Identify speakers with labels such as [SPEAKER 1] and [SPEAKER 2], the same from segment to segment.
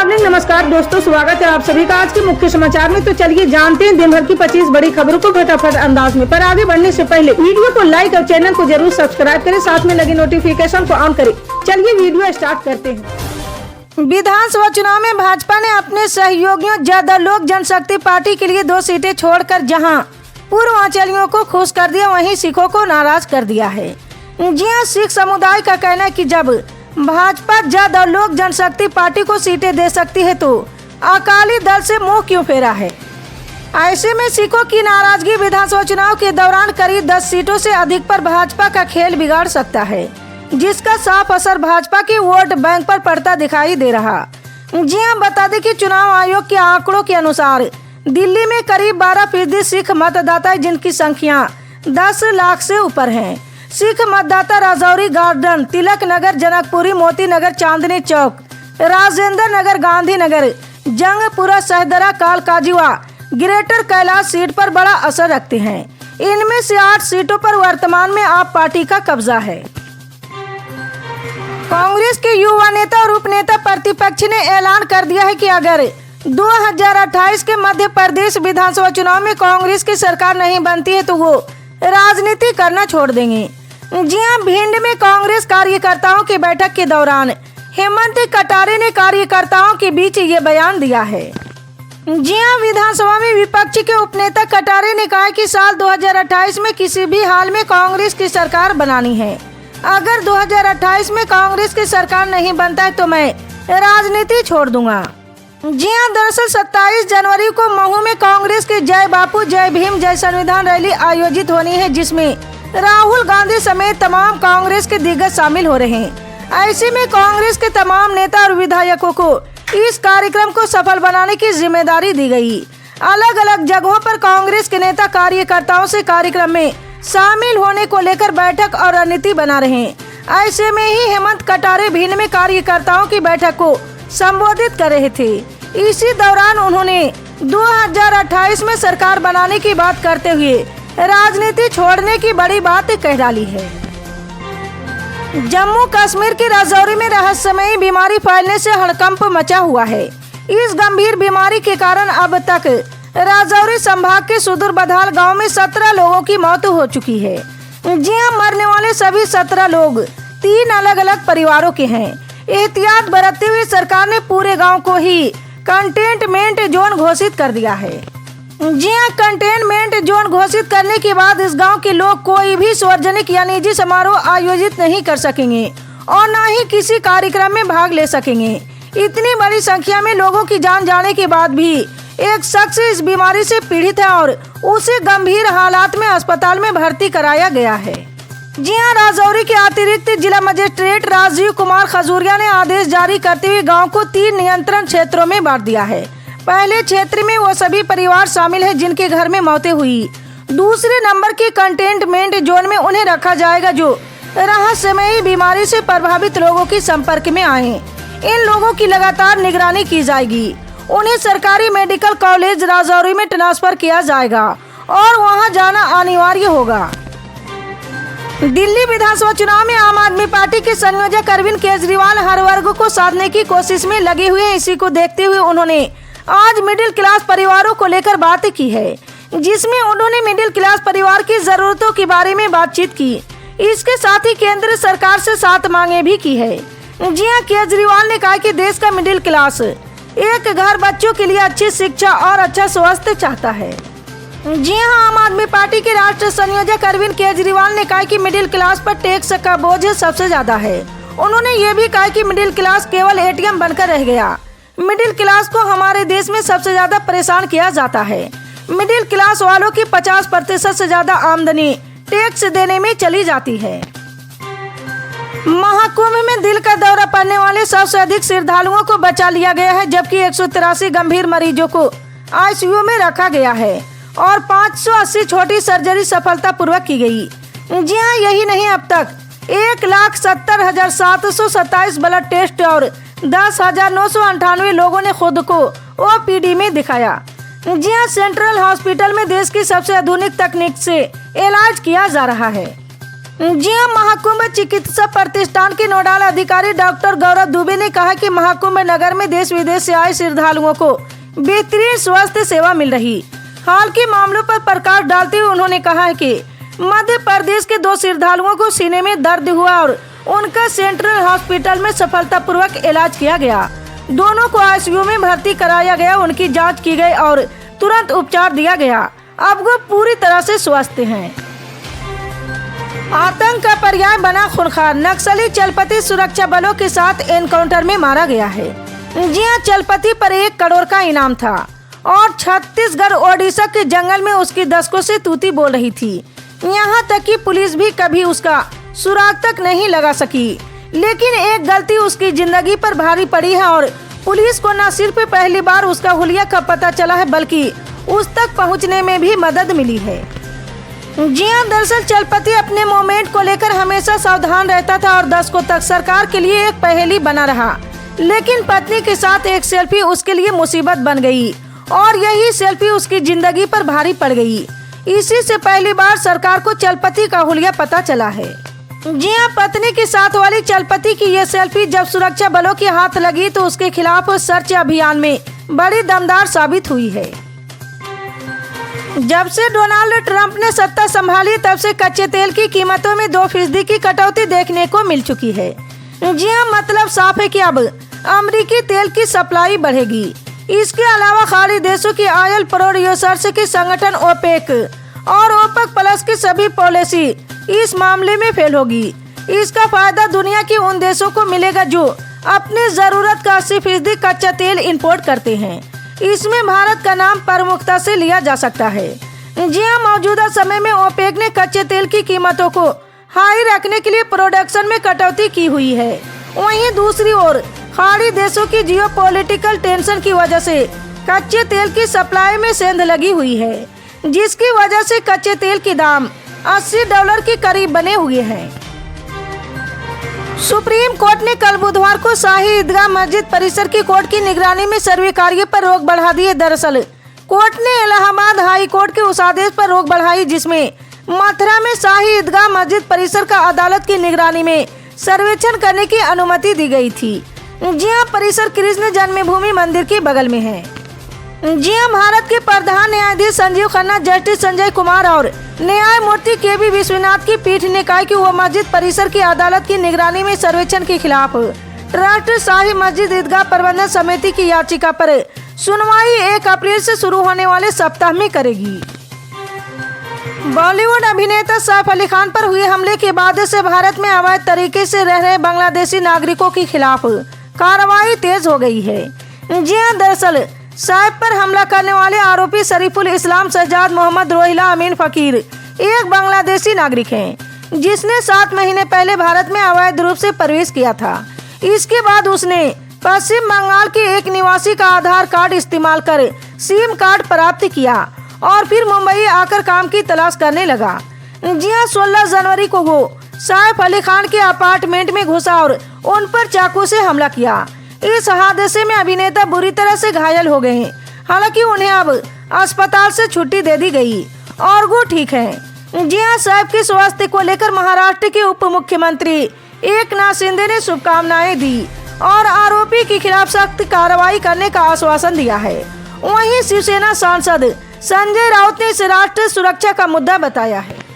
[SPEAKER 1] Morning. नमस्कार दोस्तों, स्वागत है आप सभी का आज के मुख्य समाचार में। तो चलिए जानते हैं दिन भर की 25 बड़ी खबरों को फटाफट अंदाज में। पर आगे बढ़ने से पहले वीडियो को लाइक और चैनल को जरूर सब्सक्राइब करें, साथ में लगे नोटिफिकेशन को ऑन करें। चलिए वीडियो स्टार्ट करते हैं। विधानसभा चुनाव में भाजपा ने अपने सहयोगियों जदयू लोक जनशक्ति पार्टी के लिए 2 सीटें छोड़कर जहां पूर्वांचलियों को खुश कर दिया, वहीं सिखों को नाराज कर दिया है। जी हां, सिख समुदाय का कहना है कि जब भाजपा जदयू लोक जनशक्ति पार्टी को सीटें दे सकती है तो अकाली दल से मुंह क्यों फेरा है। ऐसे में सिखों की नाराजगी विधानसभा चुनाव के दौरान करीब 10 सीटों से अधिक पर भाजपा का खेल बिगाड़ सकता है, जिसका साफ असर भाजपा के वोट बैंक पर पड़ता दिखाई दे रहा। जी हां, बता दें कि चुनाव आयोग के आंकड़ों के अनुसार दिल्ली में करीब 12% सिख मतदाता है, जिनकी संख्या 10 लाख से ऊपर है। सिख मतदाता Rajouri garden, Tilak Nagar, Janakpuri, Moti Nagar, Chandni Chowk, Rajendra Nagar, Gandhi Nagar, Jangpura, Shahdara, कालकाजीवा, greater Kailash seat पर बड़ा असर रखते हैं। इनमें से 8 सीटों पर वर्तमान में आप पार्टी का कब्जा है। कांग्रेस के युवा नेता और उपनेता प्रतिपक्ष ने ऐलान कर दिया है कि अगर 2028 के मध्य प्रदेश विधानसभा चुनाव में कांग्रेस की सरकार नहीं बनती है तो वो राजनीति करना छोड़ देंगे। जी हां, भिंड में कांग्रेस कार्यकर्ताओं की बैठक के दौरान हेमंत कटारे ने कार्यकर्ताओं के बीच ये बयान दिया है। जी हां, विधानसभा में विपक्ष के उपनेता कटारे ने कहा कि साल 2028 में किसी भी हाल में कांग्रेस की सरकार बनानी है। अगर 2028 में कांग्रेस की सरकार नहीं बनता है तो मैं राजनीति छोड़ दूंगा। जी हां, दरअसल 27 जनवरी को महू में कांग्रेस की जय बापू जय भीम जय संविधान रैली आयोजित होनी है, जिसमें राहुल गांधी समेत तमाम कांग्रेस के दिग्गज शामिल हो रहे हैं। ऐसे में कांग्रेस के तमाम नेता और विधायकों को इस कार्यक्रम को सफल बनाने की जिम्मेदारी दी गई। अलग अलग जगहों पर कांग्रेस के नेता कार्यकर्ताओं से कार्यक्रम में शामिल होने को लेकर बैठक और रणनीति बना रहे हैं। ऐसे में ही हेमंत कटारे भिंड में कार्यकर्ताओं की बैठक को संबोधित कर रहे थे। इसी दौरान उन्होंने 2028 में सरकार बनाने की बात करते हुए राजनीति छोड़ने की बड़ी बात कह डाली है। जम्मू कश्मीर के राजौरी में रहस्यमयी बीमारी फैलने से हड़कंप मचा हुआ है। इस गंभीर बीमारी के कारण अब तक राजौरी संभाग के सुदूर बधाल गांव में 17 लोगों की मौत हो चुकी है। जी हां, मरने वाले सभी 17 लोग 3 अलग अलग परिवारों के हैं। एहतियात बरतते हुए सरकार ने पूरे गांव को ही कंटेनमेंट जोन घोषित कर दिया है। जी हां, कंटेनमेंट जोन घोषित करने के बाद इस गांव के लोग कोई भी सार्वजनिक या निजी समारोह आयोजित नहीं कर सकेंगे और न ही किसी कार्यक्रम में भाग ले सकेंगे। इतनी बड़ी संख्या में लोगों की जान जाने के बाद भी एक शख्स इस बीमारी से पीड़ित है और उसे गंभीर हालात में अस्पताल में भर्ती कराया गया है। जी हां, राजौरी के अतिरिक्त जिला मजिस्ट्रेट राजीव कुमार खजूरिया ने आदेश जारी करते हुए गांव को 3 नियंत्रण क्षेत्रों में बांट दिया है। पहले क्षेत्र में वो सभी परिवार शामिल हैं जिनके घर में मौतें हुई। दूसरे नंबर के कंटेनमेंट जोन में उन्हें रखा जाएगा जो रहस्यमयी बीमारी से प्रभावित लोगों के संपर्क में आए। इन लोगों की लगातार निगरानी की जाएगी। उन्हें सरकारी मेडिकल कॉलेज राजौरी में ट्रांसफर किया जाएगा और वहाँ जाना अनिवार्य होगा। दिल्ली विधानसभा चुनाव में आम आदमी पार्टी के संयोजक अरविंद केजरीवाल हर वर्ग को साधने की कोशिश में लगे हुए हैं। इसी को देखते हुए उन्होंने आज मिडिल क्लास परिवारों को लेकर बात की है, जिसमें उन्होंने मिडिल क्लास परिवार की जरूरतों के बारे में बातचीत की। इसके साथ ही केंद्र सरकार से 7 मांगे भी की है। जी हां, केजरीवाल ने कहा कि देश का मिडिल क्लास एक घर, बच्चों के लिए अच्छी शिक्षा और अच्छा स्वास्थ्य चाहता है। जी हां, आम आदमी पार्टी के राष्ट्रीय संयोजक अरविंद केजरीवाल ने कहा कि मिडिल क्लास पर टैक्स का बोझ सबसे ज्यादा है। उन्होंने ये भी कहा कि मिडिल क्लास केवल एटीएम बनकर रह गया। मिडिल क्लास को हमारे देश में सबसे ज्यादा परेशान किया जाता है। मिडिल क्लास वालों की 50% से ज्यादा आमदनी टैक्स देने में चली जाती है। महाकुंभ में दिल का दौरा पड़ने वाले सबसे अधिक श्रद्धालुओं को बचा लिया गया है, जबकि 183 गंभीर मरीजों को आईसीयू में रखा गया है और 580 छोटी सर्जरी सफलतापूर्वक की गई। जी हां, यही नहीं, अब तक 1,70,727 ब्लड टेस्ट और 10,998 लोगों ने खुद को ओपीडी में दिखाया। जी हां, सेंट्रल हॉस्पिटल में देश की सबसे आधुनिक तकनीक से इलाज किया जा रहा है। जी हां, महाकुंभ चिकित्सा प्रतिष्ठान के नोडल अधिकारी डॉक्टर गौरव दुबे ने कहा कि महाकुंभ नगर में देश विदेश से आए श्रद्धालुओं को बेहतरीन स्वास्थ्य सेवा मिल रही। हाल के मामलों पर प्रकाश डालते हुए उन्होंने कहा है कि मध्य प्रदेश के 2 श्रद्धालुओं को सीने में दर्द हुआ और उनका सेंट्रल हॉस्पिटल में सफलतापूर्वक इलाज किया गया। दोनों को आईसीयू में भर्ती कराया गया, उनकी जांच की गई और तुरंत उपचार दिया गया। अब वो पूरी तरह से स्वस्थ हैं। आतंक का पर्याय बना खूंखार, नक्सली चलपति सुरक्षा बलों के साथ एनकाउंटर में मारा गया है। जी हां, चलपति पर 1 करोड़ का इनाम था और छत्तीसगढ़ ओडिशा के जंगल में उसकी दशकों से तूती बोल रही थी। यहाँ तक कि पुलिस भी कभी उसका सुराग तक नहीं लगा सकी। लेकिन एक गलती उसकी जिंदगी पर भारी पड़ी है और पुलिस को न सिर्फ पहली बार उसका हुलिया का पता चला है बल्कि उस तक पहुँचने में भी मदद मिली है। जी हां, दरअसल चलपति अपने मोमेंट को लेकर हमेशा सावधान रहता था और दशकों तक सरकार के लिए एक पहेली बना रहा। लेकिन पत्नी के साथ एक सेल्फी उसके लिए मुसीबत बन गई और यही सेल्फी उसकी जिंदगी पर भारी पड़ गई। इसी से पहली बार सरकार को चलपति का हुलिया पता चला है। जी हां, पत्नी के साथ वाली चलपति की ये सेल्फी जब सुरक्षा बलों के हाथ लगी तो उसके खिलाफ सर्च अभियान में बड़ी दमदार साबित हुई है। जब से डोनाल्ड ट्रंप ने सत्ता संभाली तब से कच्चे तेल की कीमतों में 2% की कटौती देखने को मिल चुकी है। जी हां, मतलब साफ है कि अब अमेरिकी तेल की सप्लाई बढ़ेगी। इसके अलावा खाड़ी देशों की ऑयल प्रोड्यूसर्स के संगठन ओपेक और ओपेक प्लस की सभी पॉलिसी इस मामले में फेल होगी। इसका फायदा दुनिया के उन देशों को मिलेगा जो अपनी जरूरत का 80% कच्चा तेल इंपोर्ट करते हैं। इसमें भारत का नाम प्रमुखता से लिया जा सकता है। जी हां, मौजूदा समय में ओपेक ने कच्चे तेल की कीमतों को हाई रखने के लिए प्रोडक्शन में कटौती की हुई है। वहीं दूसरी ओर खाड़ी देशों की जियोपॉलिटिकल टेंशन की वजह से कच्चे तेल की सप्लाई में सेंध लगी हुई है, जिसकी वजह से कच्चे तेल के दाम $80 के करीब बने हुए हैं। सुप्रीम कोर्ट ने कल बुधवार को शाही ईदगाह मस्जिद परिसर की कोर्ट की निगरानी में सर्वे कार्य पर रोक बढ़ा दी है। दरअसल कोर्ट ने इलाहाबाद हाई कोर्ट के उस आदेश पर रोक बढ़ाई जिसमें मथुरा में शाही ईदगाह मस्जिद परिसर का अदालत की निगरानी में सर्वेक्षण करने की अनुमति दी गई थी। जी हां, परिसर कृष्ण जन्मभूमि मंदिर के बगल में है। जी हां, भारत के प्रधान न्यायाधीश संजीव खन्ना, जस्टिस संजय कुमार और न्यायमूर्ति के.बी. विश्वनाथ की पीठ ने कहा कि वो मस्जिद परिसर की अदालत की निगरानी में सर्वेक्षण के खिलाफ ट्रस्ट शाही मस्जिद ईदगाह प्रबंधन समिति की याचिका पर सुनवाई 1 अप्रैल से शुरू होने वाले सप्ताह में करेगी। बॉलीवुड अभिनेता सैफ अली खान पर हुए हमले के बाद से भारत में अवैध तरीके से रह रहे बांग्लादेशी नागरिकों के खिलाफ कार्रवाई तेज हो गई है। जी हां, दरअसल सैफ पर हमला करने वाले आरोपी शरीफुल इस्लाम शहजाद मोहम्मद रोहिला अमीन फकीर एक बांग्लादेशी नागरिक हैं, जिसने 7 महीने पहले भारत में अवैध रूप से प्रवेश किया था। इसके बाद उसने पश्चिम बंगाल के एक निवासी का आधार कार्ड इस्तेमाल कर सिम कार्ड प्राप्त किया और फिर मुंबई आकर काम की तलाश करने लगा। जी हां, 16 जनवरी को वो सैफ अली खान के अपार्टमेंट में घुसा और उन पर चाकू से हमला किया। इस हादसे में अभिनेता बुरी तरह से घायल हो गए हैं। हालांकि उन्हें अब अस्पताल से छुट्टी दे दी गई और वो ठीक हैं। जी हां, सैफ के स्वास्थ्य को लेकर महाराष्ट्र के उप मुख्यमंत्री एकनाथ शिंदे ने शुभकामनाएं दी और आरोपी के खिलाफ सख्त कार्रवाई करने का आश्वासन दिया है। वहीं शिवसेना सांसद संजय राउत ने इसे राष्ट्रीय सुरक्षा का मुद्दा बताया है।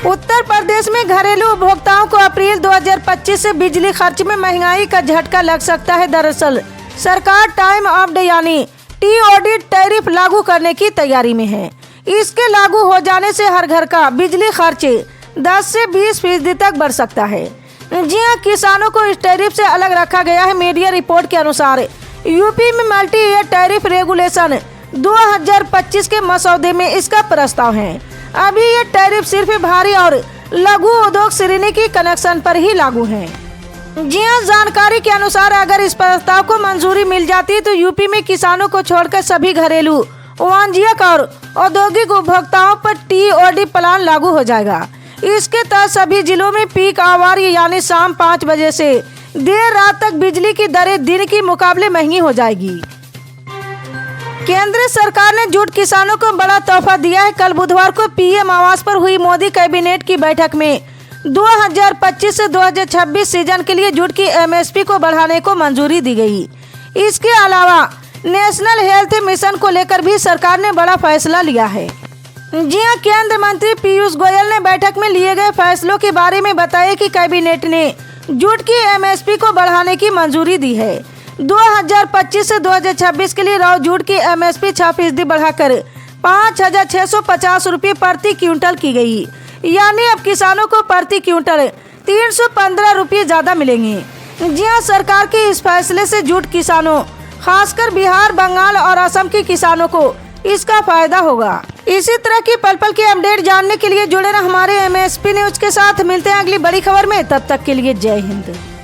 [SPEAKER 1] उत्तर प्रदेश में घरेलू उपभोक्ताओं को अप्रैल 2025 से बिजली खर्च में महंगाई का झटका लग सकता है। दरअसल सरकार टाइम ऑफ डे यानी TOD टैरिफ लागू करने की तैयारी में है। इसके लागू हो जाने से हर घर का बिजली खर्च 10 से 20% तक बढ़ सकता है। जी हां, किसानों को इस टैरिफ से अलग रखा गया है। मीडिया रिपोर्ट के अनुसार यूपी में मल्टी ईयर टैरिफ रेगुलेशन 2025 के मसौदे में इसका प्रस्ताव है। अभी ये टैरिफ सिर्फ भारी और लघु उद्योग श्रेणी की कनेक्शन पर ही लागू है। जी हां, जानकारी के अनुसार अगर इस प्रस्ताव को मंजूरी मिल जाती तो यूपी में किसानों को छोड़कर सभी घरेलू, वाणिज्यिक और औद्योगिक उपभोक्ताओं पर TOD प्लान लागू हो जाएगा। इसके तहत सभी जिलों में पीक आवर यानी शाम 5 बजे से देर रात तक बिजली की दरें दिन के मुकाबले महंगी हो जाएगी। केंद्र सरकार ने जूट किसानों को बड़ा तोहफा दिया है। कल बुधवार को पीएम आवास पर हुई मोदी कैबिनेट की बैठक में 2025 से 2026 सीजन के लिए जूट की एमएसपी को बढ़ाने को मंजूरी दी गई। इसके अलावा नेशनल हेल्थ मिशन को लेकर भी सरकार ने बड़ा फैसला लिया है। जी हां, केंद्रीय मंत्री पीयूष गोयल ने बैठक में लिए गए फैसलों के बारे में बताया कि कैबिनेट ने जूट की एमएसपी को बढ़ाने की मंजूरी दी है। 2025 से 2026 के लिए राव जूट की एमएसपी 6% बढ़ाकर 5,650 रुपये प्रति क्विंटल की गई। यानी अब किसानों को प्रति क्विंटल 315 रुपये ज्यादा मिलेंगे। जी हां, सरकार के इस फैसले से जूट किसानों, खासकर बिहार, बंगाल और असम के किसानों को इसका फायदा होगा। इसी तरह की पल पल की अपडेट जानने के लिए जुड़े रहे हमारे एमएसपी न्यूज के साथ। मिलते हैं अगली बड़ी खबर में, तब तक के लिए जय हिंद।